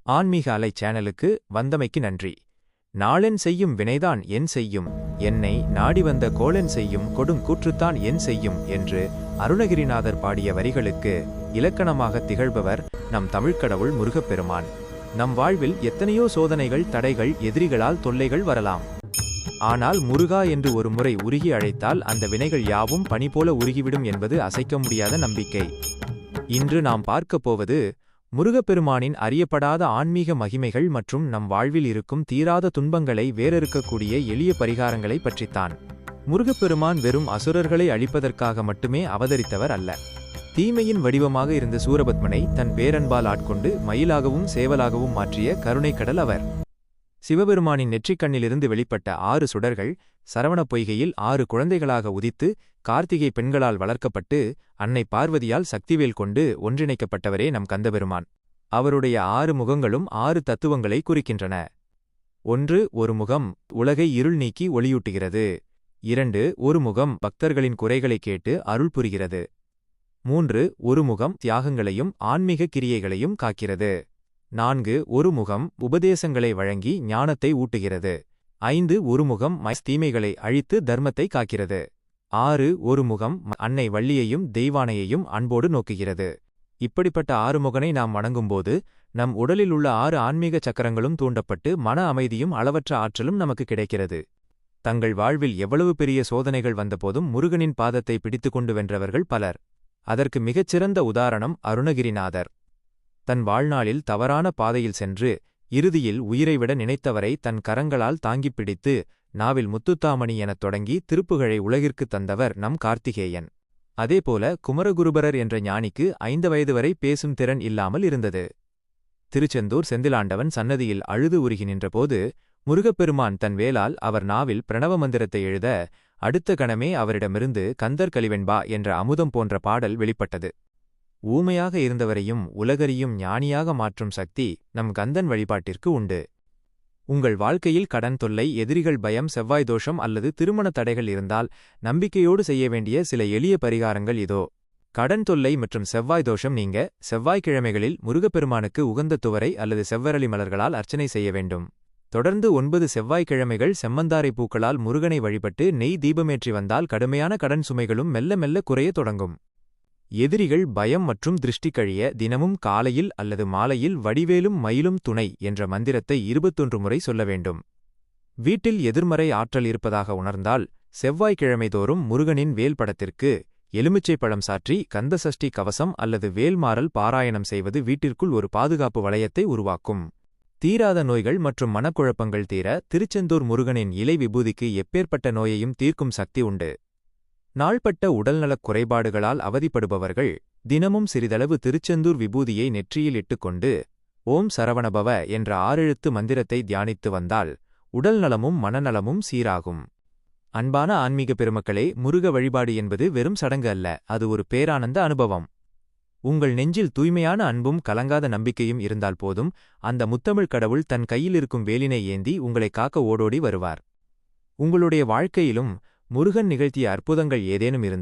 ஆன்மீக அலை சேனலுக்கு வந்தமைக்கு நன்றி. நாளென் செய்யும் வினைதான் என் செய்யும், என்னை நாடி வந்த கோளென் செய்யும் கொடுங்கூற்றுத்தான் என் செய்யும் என்று அருணகிரிநாதர் பாடிய வரிகளுக்கு இலக்கணமாக திகழ்பவர் நம் தமிழ்க்கடவுள் முருகப்பெருமான். நம் வாழ்வில் எத்தனையோ சோதனைகள், தடைகள், எதிரிகளால் தொல்லைகள் வரலாம். ஆனால் முருகா என்று ஒரு முறை உருகி அழைத்தால் அந்த வினைகள் யாவும் பனி போல உருகிவிடும் என்பது அசைக்க முடியாத நம்பிக்கை. இன்று நாம் பார்க்கப் போவது முருகப்பெருமானின் அறியப்படாத ஆன்மீக மகிமைகள் மற்றும் நம் வாழ்வில் இருக்கும் தீராத துன்பங்களை வேறறுக்கக்கூடிய எளிய பரிகாரங்களை பற்றித்தான். முருகப்பெருமான் வெறும் அசுரர்களை அழிப்பதற்காக மட்டுமே அவதரித்தவர் அல்ல. தீமையின் வடிவமாக இருந்த சூரபத்மனை தன் பேரன்பால் ஆட்கொண்டு மயிலாகவும் சேவலாகவும் மாற்றிய கருணைக்கடல் அவர். சிவபெருமானின் நெற்றிக்கண்ணிலிருந்து வெளிப்பட்ட 6 சுடர்கள் சரவணப் பொய்கையில் 6 குழந்தைகளாக உதித்து கார்த்திகை பெண்களால் வளர்க்கப்பட்டு அன்னை பார்வதியால் சக்திவேல் கொண்டு ஒன்றிணைக்கப்பட்டவரே நம் கந்தபெருமான். அவருடைய 6 முகங்களும் 6 தத்துவங்களை குறிக்கின்றன. 1. ஒரு முகம் உலகை இருள் நீக்கி ஒளியூட்டுகிறது. 2. ஒரு முகம் பக்தர்களின் குறைகளை கேட்டு அருள் புரிகிறது. 3. ஒரு முகம் தியாகங்களையும் ஆன்மீக கிரியைகளையும் காக்கிறது. 4. ஒரு முகம் உபதேசங்களை வழங்கி ஞானத்தை ஊட்டுகிறது. 5. ஒரு முகம் தீமைகளை அழித்து தர்மத்தை காக்கிறது. 6. ஒரு முகம் அன்னை வள்ளியையும் தெய்வானையையும் அன்போடு நோக்குகிறது. இப்படிப்பட்ட 6 முகனை நாம் வணங்கும்போது நம் உடலில் உள்ள 6 ஆன்மீக சக்கரங்களும் தூண்டப்பட்டு மன அமைதியும் அளவற்ற ஆற்றலும் நமக்கு கிடைக்கிறது. தங்கள் வாழ்வில் எவ்வளவு பெரிய சோதனைகள் வந்தபோதும் முருகனின் பாதத்தை பிடித்துக்கொண்டு வென்றவர்கள் பலர். அதற்கு மிகச்சிறந்த உதாரணம் அருணகிரிநாதர். தன் வாழ்நாளில் தவறான பாதையில் சென்று இறுதியில் உயிரைவிட நினைத்தவரை தன் கரங்களால் தாங்கிப் பிடித்து நாவில் முத்துத்தாமணி எனத் தொடங்கி திருப்புகழை உலகிற்குத் தந்தவர் நம் கார்த்திகேயன். அதேபோல குமரகுருபரர் என்ற ஞானிக்கு 5 வயது வரை பேசும் திறன் இல்லாமல் இருந்தது. திருச்செந்தூர் செந்திலாண்டவன் சன்னதியில் அழுது உருகி நின்றபோது முருகப்பெருமான் தன் வேலால் அவர் நாவில் பிரணவ மந்திரத்தை எழுத அடுத்த கணமே அவரிடமிருந்து கந்தர் கலிவெண்பா என்ற அமுதம் போன்ற பாடல் வெளிப்பட்டது. ஊமையாக இருந்தவரையும் உலகறியும் ஞானியாக மாற்றும் சக்தி நம் கந்தன் வழிபாட்டிற்கு உண்டு. உங்கள் வாழ்க்கையில் கடன் தொல்லை, எதிரிகள் பயம், செவ்வாய் தோஷம் அல்லது திருமண தடைகள் இருந்தால் நம்பிக்கையோடு செய்ய வேண்டிய சில எளிய பரிகாரங்கள் இதோ. கடன் தொல்லை மற்றும் செவ்வாய் தோஷம் நீங்க செவ்வாய்க்கிழமைகளில் முருகப்பெருமானுக்கு உகந்த துவரை அல்லது செவ்வரளி மலர்களால் அர்ச்சனை செய்ய வேண்டும். தொடர்ந்து 9 செவ்வாய்க்கிழமைகள் செம்மந்தாரை பூக்களால் முருகனை வழிபட்டு நெய் தீபமேற்றி வந்தால் கடுமையான கடன் சுமைகளும் மெல்ல மெல்ல குறையத் தொடங்கும். எதிரிகள் பயம் மற்றும் திருஷ்டி கழிய தினமும் காலையில் அல்லது மாலையில் வடிவேலும் மயிலும் துணை என்ற மந்திரத்தை 21 முறை சொல்ல வேண்டும். வீட்டில் எதிர்மறை ஆற்றல் இருப்பதாக உணர்ந்தால் செவ்வாய்க்கிழமை தோறும் முருகனின் வேல் படத்திற்கு எலுமிச்சை பழம் சாற்றி கந்தசஷ்டி கவசம் அல்லது வேல்மாறல் பாராயணம் செய்வது வீட்டிற்குள் ஒரு பாதுகாப்பு வளையத்தை உருவாக்கும். தீராத நோய்கள் மற்றும் மனக்குழப்பங்கள் தீர திருச்செந்தூர் முருகனின் இலை விபூதிக்கு எப்பேற்பட்ட நோயையும் தீர்க்கும் சக்தி உண்டு. நாள்பட்ட உடல்நலக் குறைபாடுகளால் அவதிப்படுபவர்கள் தினமும் சிறிதளவு திருச்செந்தூர் விபூதியை நெற்றியில் இட்டுக்கொண்டு ஓம் சரவணபவ என்ற 6 எழுத்து மந்திரத்தை தியானித்து வந்தால் உடல் நலமும் மனநலமும் சீராகும். அன்பான ஆன்மீக பெருமக்களே, முருக வழிபாடு என்பது வெறும் சடங்கு அல்ல, அது ஒரு பேரானந்த அனுபவம். உங்கள் நெஞ்சில் தூய்மையான அன்பும் கலங்காத நம்பிக்கையும் இருந்தால் போதும், அந்த முத்தமிழ் கடவுள் தன் கையில் இருக்கும் வேலினை ஏந்தி உங்களை காக்க ஓடோடி வருவார். உங்களுடைய வாழ்க்கையிலும் முருகன் நிகழ்த்திய அற்புதங்கள் ஏதேனும் இருந்தால்